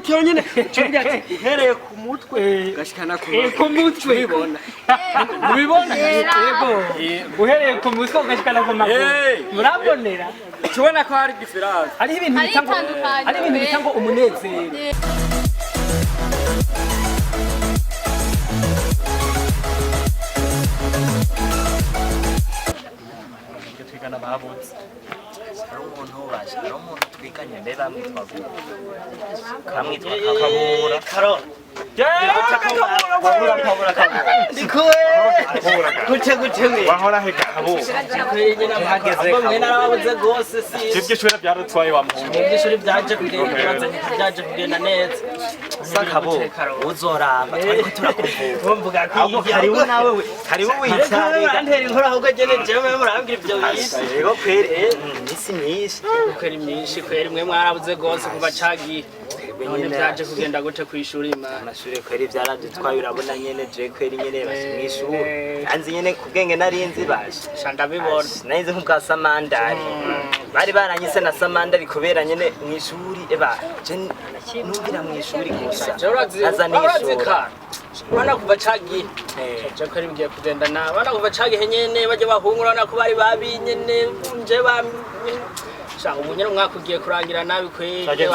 gutyo nyene cyubya ati uhereye ku mutwe gashikana ku mutwe mubibona yego uhereye ku mutwe ugashikana ku maguru murabonera tubona ko hari difference ari ibintu bitango umunezero twigana babuze hari umuntu ubasha hari umuntu twiganye mbere bamwitwa kamwitwa Kabura Karol wahora he Kabura iby'ishuri byarutwaye wa muhungu iby'ishuri byaje kugenda neza Sakabo uzoramba ariko turakuvuga ahubwo karibu nawe karibu wicare antera inkora ahubwo gene jewe murambira ibyo bise yego kwere isi myinshi kwere myinshi kwere mwe mwarabuze gose kuva cagiye none byaje kugenda gute kwishuri imana amashuri kwere byaradutwaye urabona nyene je kwere nyene bashimishuri anzi nyene kubwenge narinzi basha shanda bibona narinzi nk'ubwa samandari bari baranyise na samandari kubera nyene mwishuri eba je numvira mwishuri gusa azani ishuri bana kuva cagiye je kwere bigiye kugenda na bana kuva cagiye nyene baje bahungura na ko bari babi nyene nje ba ubunyere umwaka ugiye kurangira nabi kwege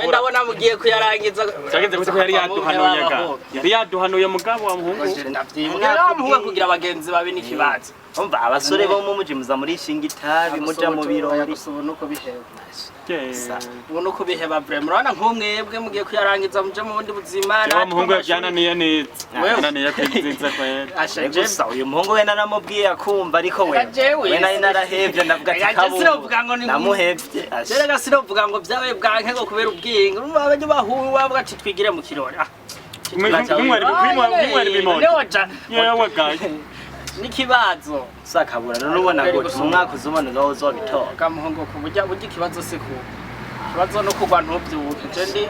ndabona mugiye kuyarangiza cyagenze gute ko yari yaduhanuye mugabo wa muhungu ndavyibuka kugira abagenzi babi n'ikibazo umva abasore bo mu muji muza muri shingitabi muja mu birori nuko biheba nuko biheba vraiment urabona nk'umwebwe mugiye kuyarangiza muje mu bundi buzima wa muhungu yajyananiye neza yananiye kwizinza kwera ashaje gusa uyu muhungu we naramubwiye akumva ariko we nari narahevye ndavuga ati kabu namuhevye rero sinovuga ngo byawe bwanke ngo kubera ubwingo urumva abanye bahuwe bavuga ati twigire mu kirori mwari bimoja yewe gayi nikibazo Sakabura none ubona gute mu mwaka uzubona zo zobitora muhungu kubujya ikibazo se ku kibazo no kugwa ntubyuke je ndi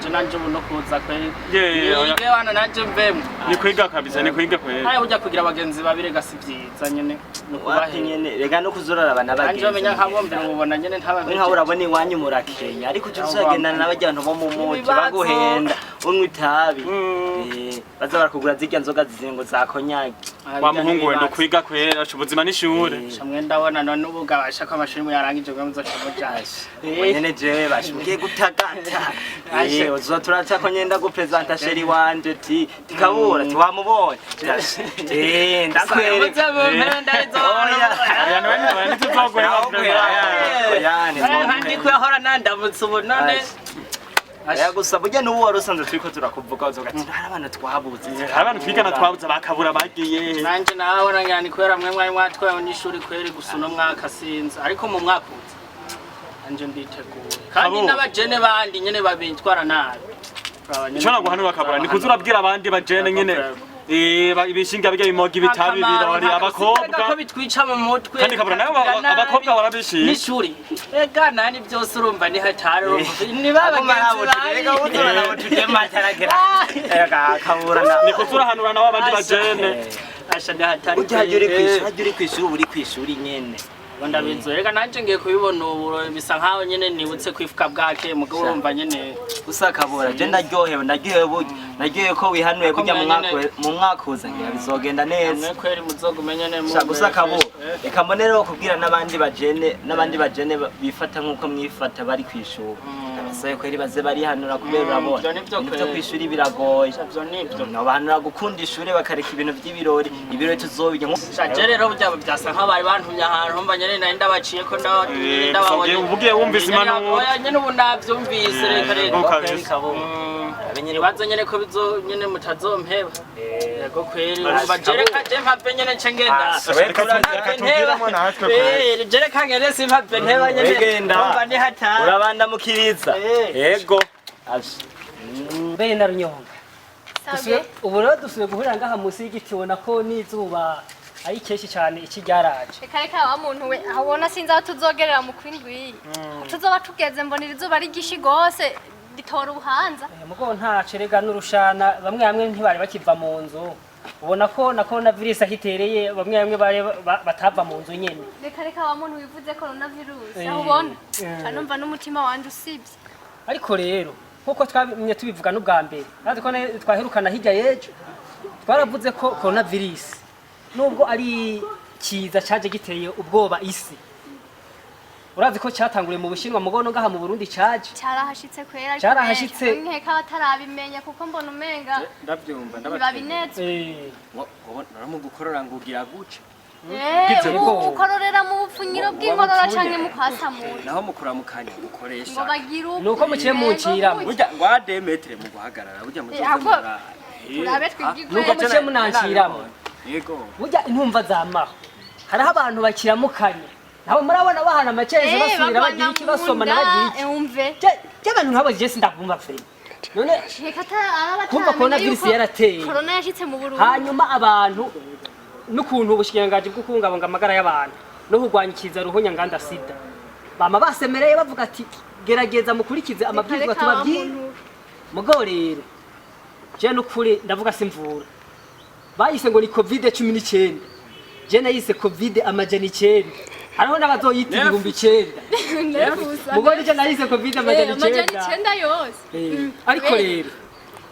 je nanje ubu no kuza kweri yige wana nanje mvemo ni kwiga kabisa ni kwiga kweri ayo ujya kugira abagenzi babire gasivyiza nyene no kubahe nyene rega no kuzorara abana bagenzi anje menya nkabombe mubona nyene ntabamenya nka urabona iwanyu murakenya ariko tuzagendana n'abajyantu bo mu muji baguhenda unwe itabi baza barakugura zirya nzoga zizingo za konyagi wa muhungu we no kwiga kweri ubuzima n'ishure shamwe ndabona none ubuga bashaka amashuri mu yarangije ngo muzoshamo jaje nyene jewe bashugiye gutagata uzoturata ko nyenda gupresenta sheri wanje ti Kabura ti wamubonye ndakwereka kandi kuyahora nandamutse ubu none aya gusa burya n'ubu wari usanzwe turiko turakuvuga uzoga ati hari abana twabuze hari abantu twigana twabuze bakabura bagiye nanje nawe nanyani kwera mwe mwari mwatwaye n'ishuri kweri gusa no mwaka sinzi ariko mu mwaka uza anje nditeguye kandi n'abajene bandi nyene babintwara nabi Ishona guhanura Kabura ni kuzurabwira abandi bajene nyene ibishinga bijya bimoga ibitabi birori abakobwa ko bitwica mu mutwe kandi Kabura nayo abakobwa barabishira n'ishuri ega nani byose urumva ni hatari ni babagenzi rega uzura nabo tudema taragera ega Kabura ni kuzurahanura nabo abandi bajene asha ni hatari ujya uri kwishuri uri kwishuri nyene ndabizo rega nanje ngiye kubibona ubu bisa nkaho nyene nibutse kwifuka bwake mugabo urumva nyene gusa Kabura je naryohewe ko wihanuye kujya mu mwaka uzanye bizogenda neza mwe kweri muzogumenye ne mu gusa Kabura reka mbonero kubwira n'abandi bajene bifata nkuko mwifata bari kwishura abasaye kweri baze bari hanura kubera urabona nibyo kwishuri biragoye byo nibyo nabanura gukunda ishure bakareka ibintu by'ibirori tuzobijya nko rero byabo byasa nka bari bantumye ahantu mba nyene nari ndabaciye ko ndababonye uvugiye wumvise impanuro nyene ubu navyumvise reka abenyene bazo nyene ko bizo nyene mutazompeba yego kweri urumva jereka je mpave nyene cengenda jereka ngene simpave nteba nyene urumva ni hatari urabanda mukiriza yego mbere Inarunyonga ubu rero dusuye guhurira ngaha munsi y'igiti ubona ko n'izuba ari keshi cyane iki ryaraje reka wa muntu we abona sinzi aho tuzogerera mu kwindwi tuzoba tugeze mbonera izuba ari gishi gose ritora ubuhanza mugo nta cerega n'urushana bamwe ntibari bakiva mu nzu ubona ko na coronavirus ahitereye bamwe bari batava mu nzu nyene reka wa muntu wivuze coronavirus aho ubona kanumva n'umutima wanje usibye ariko rero nkuko twamenye tubivuga n'ubwa mbere kandi ko twaherukana hirya yejo twaravuze ko coronavirus nubwo ari kiza caje giteye ubwoba isi urazi ko cyatanguriye mu Bushinwa mugono ngaha mu Burundi caje carahashitse kwera carahashitse nkeka batarabimenya kuko mbona umenga ndavyumva ndabinetse mu gukorora ngugira guce ukororera mu bupfunyiro bw'inkorora canke mu kwasamura naho mukuramukanya gukoresha ngo bagira uko nuko muciye muncira burya ngwa demetre mu guhagarara burya mu turabe twigigwe nuko muciye munanciramo yego burya intumva zamaho hariho abantu bakiramukanye nabo murabona bahana amacerezo basubira bagira iki basoma nabagira iki umve cy'abantu nk'abo je sindavumva fe none kumva coronavirus yarateye corona yashitse mu Burundi hanyuma abantu n'ukuntu ubushikirangaji bwo kubungabunga amagara y'abantu no kurwanya ikiza ruhunya nganda sida bama basemereye bavuga ati gerageza mukurikize amabwiriza tubabwiye mugo rero je n'ukuri ndavuga simvura bayise ngo ni covid 19 je nayise covid amajana 9 hariho n'abazoyita 9,000 mugo je nayise covid amajana 9 yose ariko rero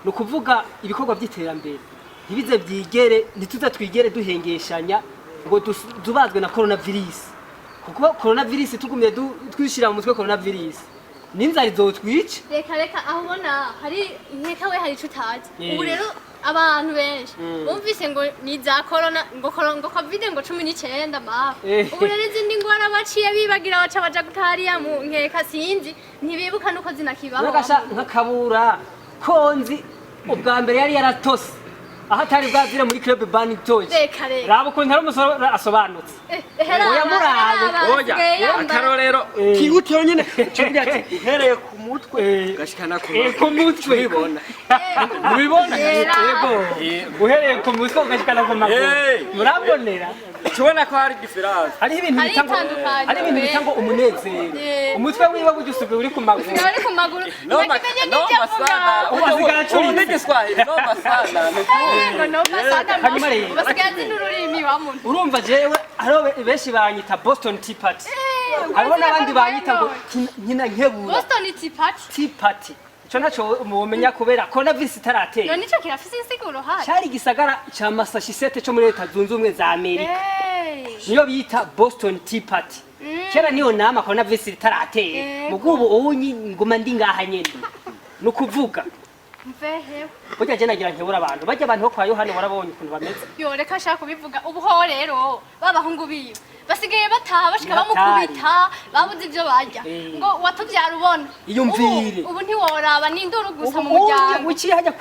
nukuvuga ibikorwa by'iterambere ntibize byigere ntituza twigere duhengeshanya ngo dubazwe na coronavirus kuko coronavirus tugumye twishira mu mutwe coronavirus ninzari zotwica reka aho ubona hari nkeka we hari cutazi ubu rero abantu benshi bumvise ngo ni za corona ngo covid ngo 19 ba ubu rero izindi ngwara baciye bibagira baca baja gutariya mu nkeka sinzi ntibibuka nuko zinakibaho nka kabura konzi ubwa mbere yari yaratose aha tari bwazire muri club bani toje rabo ko ntari umusoro asobanutse oya murabe oya akarorero kihute yonyene cyubya ati uhereye ku mutwe gashikana ku mutwe mubibona yego uhereye ku mutwe ugashikana ku maguru murabonera tubona ko hari difference hari ibintu bitango umunezero umutwe wiwe bujusubwe uri ku maguru no masana ubazigara cyo no masana hanyuma rero basigaye n'ururimi wa muntu urumva jewe hariho benshi banyita Boston Tea Party hariho n'abandi banyita ngo nkina nkebura Boston Tea Party ico naco mumenya kubera coronavirus itarateye no nico kirafise insiguro hari cyari gisagara ca Massachusetts cyo muri leta zunze ubumwe za Amerika niyo bita Boston Tea Party kera niyo nama coronavirus itarateye mugubu ubunyi nguma ndi ngaha nyene nukuvuga mvehe burya je nagira nkebura abantu bajya abantu bo kwa Yohani warabonye ukuntu bameze yo reka shaka kubivuga ubu ho rero babahungu biyo basigaye bataha bashika bamukubita babuze ivyo barya ngo watuvyara ubona iyumvire ubu ntiworaba n'induru gusa mu muryango ukiri hajya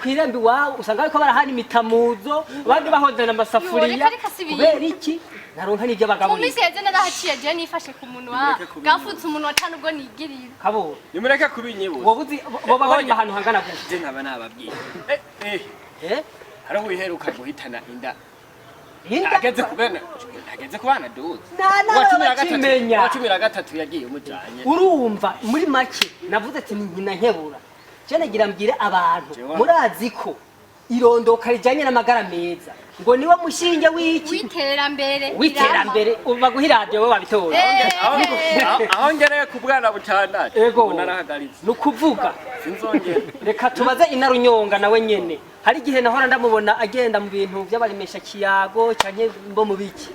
kwirembi wawe usanga ariko barahana imitamuzo abandi bahodana amasafuriya kubera iki naronka n'ibyo bagaburiye mu miseze narahaciye je nifashe ku munwa gafutse umunwa cyane ubwo nigirira kabo nimureke kubinyibuza wobuzi boba bari ahantu hangana gute je nkaba nababwiye hariho wiheruka guhitana inda ageze kubana duze wa 13 yagiye umujanye urumva muri make navuze ati nkina nkebura je nagira mbwire abantu murazi ko irondoka rijanye n'amagara meza ngo niwe mushinge witerambere uba guhiradiyo we wabitoye aho ngereye ku bwana butandatu narahagaritse nukuvuga sinzongera reka tubaze Inarunyonga nawe nyene hari igihe nahora ndamubona agenda mu bintu by'abaremesha kiyago cyane mbo mu biki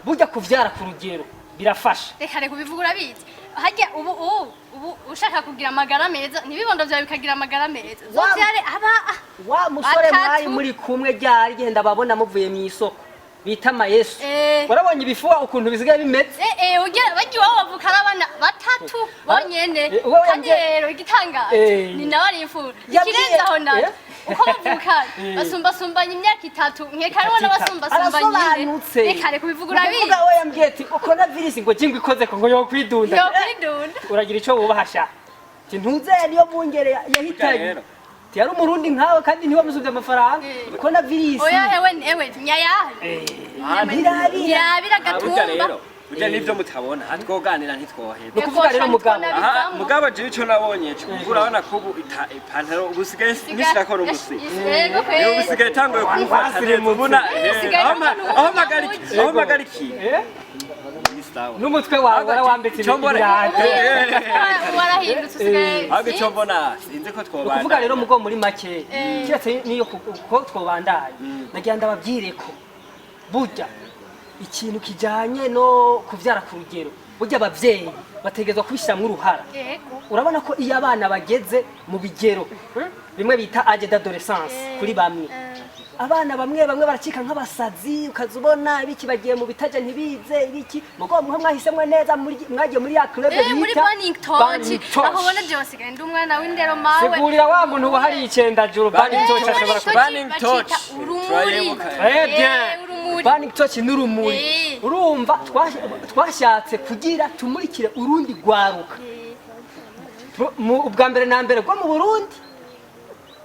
burya kuvyara ku rugero birafasha reka kubivuga urabizi hajya ubu ushaka kugira amagara meza nibibondo byawe bikagira amagara meza zovyare wa musore mwayi muri kumwe ryari genda babona muvuye mu isoko bita Mayesu warabonye ibifuwa ukuntu bisigaye bimeze ugera bajya iwabo bavuka abana batatu bonyene kandi rero igitangaje ni nawe ari imfura ikirenza aho nawe uko bavuka basumbasumbanya imyaka 3 nkeka ariho n'abasumbasumbanya reka kubivuga urabizi uvuga we yambwiye ati uko na virus ngo jingwe ikoze ko yo kwidunda uragira ico wubahasha ati ntuze niyo bungere yahitanye yari umurundi nkawe kandi ntiwa musubye amafaranga uko na virus oya ewe nyaya nyabira gatumba burya nivyo mutabona atwoganira ntitwohera nukuvuga rero mugabo je ico nabonye urabona ko ubu ipantaro ubusigaye nishakora umusi rero ubusigaye tangoye kumufata ubona aho magariki sawa n'umutwe wawe warawambitse ibirate warahindutse usigaye ahubwo icyo mbona sinzi ko twobana ukuvuga rero mugo muri make kiretse niyo ko twobandaye nagira ndababyire ko burya ikintu kijanye no kuvyara ku rugero burya abavyeyi bategezwa kubishiramwo uruhara urabona ko iyo abana bageze mu bigero bimwe bita age d'adolescence kuri bamwe abana bamwe baracika nk'abasazi ukazubona ibiki bagiye mu bitaje ntibize ibiki mugo mwe mwahisemwe neza mwagiye muri ya club bita muri Burundian Films aho ubona byose genda umwana w'indero mawe sigurira wa muntu wahari icenda juru Burundian Films ashobora Burundian Films urumuri Burundian Films n'urumuri urumva twashatse kugira tumurikire urundi gwaruka ubwa mbere na mbere rwo mu Burundi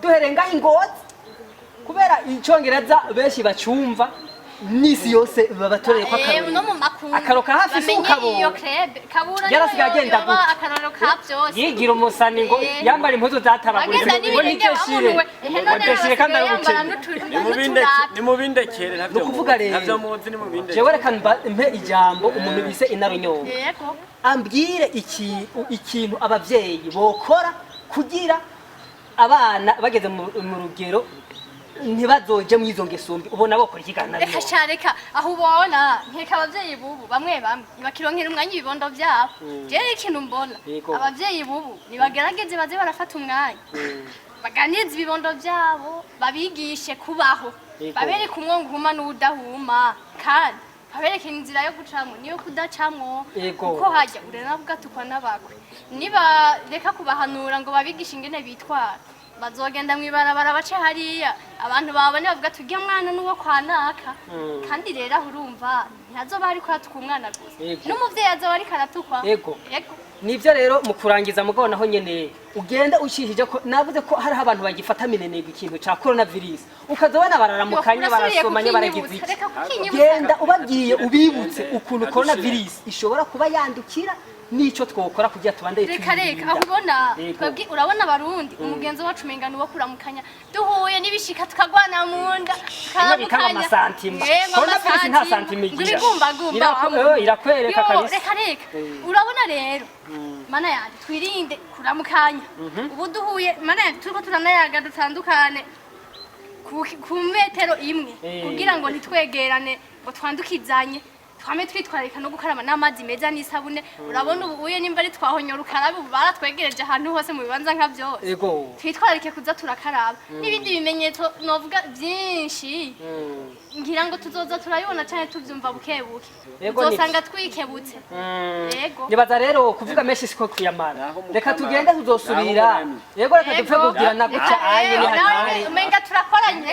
duherenga ingozi kubera icyongereza benshi bacumva nisi yose babatoreye ko akaroka hafi s'ukabonye yarasigaye agenda gutya yigira umusani ngo yambara impuzu zatabaguritse ngo nikeshire wadeshire kandi ari ubukene nimubindekere ntabyo kuvuga rero ntabyo muzi nimubindekere jewe reka mpe ijambo umuntu bise Inarunyonga ambwire ikintu abavyeyi bokora kugira abana bageze mu rugero ntibazoje mwizo ngesumbi ubona bokora ikigana reka shareka aho ubona nkeka abavyeyi bubu bamwe bakironkera umwanya ibibondo byabo je ikintu mbona abavyeyi bubu nibagerageze baze barafata umwanya baganize ibibondo byabo babigishe kubaho babereke umwongo uhuma n'udahuma kandi babereke inzira yo gucamwo niyo kudacamwo kuko hajya urena bwatukwa n'abakwe niba reka kubahanura ngo babigishe ingene bitwara bazogenda mwibarabara bace hariya abantu babone bavuga tujya mwana nuwo kwanaka kandi rero aho urumva ntazo bari kwatuka umwana gusa n'umuvyeyi azo bari karatukwa yego nivyo rero mu kurangiza mugabo naho nyene ugenda ushihije ko navuze ko hari abantu bagifata minenega ikintu ca coronavirus ukazobona bararamukanya barasomanye baragize genda ubabwiye ubibutse ukuntu coronavirus ishobora kuba yandukira nico twokora kugira tubande reka aho ubona twebwe urabona abarundi umugenzo wacu mengano wo kuramukanya duhuye nibishika tukagwana munda tukabikanga amasantima coronavirus nta santima igira irakwereka kabisa reka urabona rero mana yandi twirinde kuramukanya ubu duhuye mana yandi turiko turanayaga dutandukane ku metero imwe kugira ngo ntitwegerane ngo twandukizanye twame twitwarika no gukaraba n'amazi meza n'isabune urabona ubuye nimba ari twahonyora ukarabe baratwegereje ahantu hose mu bibanza nka byose twitwarike kuza turakaraba n'ibindi bimenyetso novuga byinshi ngira ngo tuzoza turayibona cyane tuvyumva bukebuke uzosanga twikebutse nibaza rero kuvuga menshi siko kwiyamara reka tugende tuzosubira reka dupfe kugira na guca anye ni hatari umenga turakoranye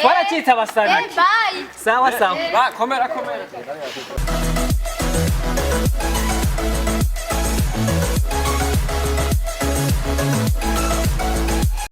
twaracitse abasani bye sawa komera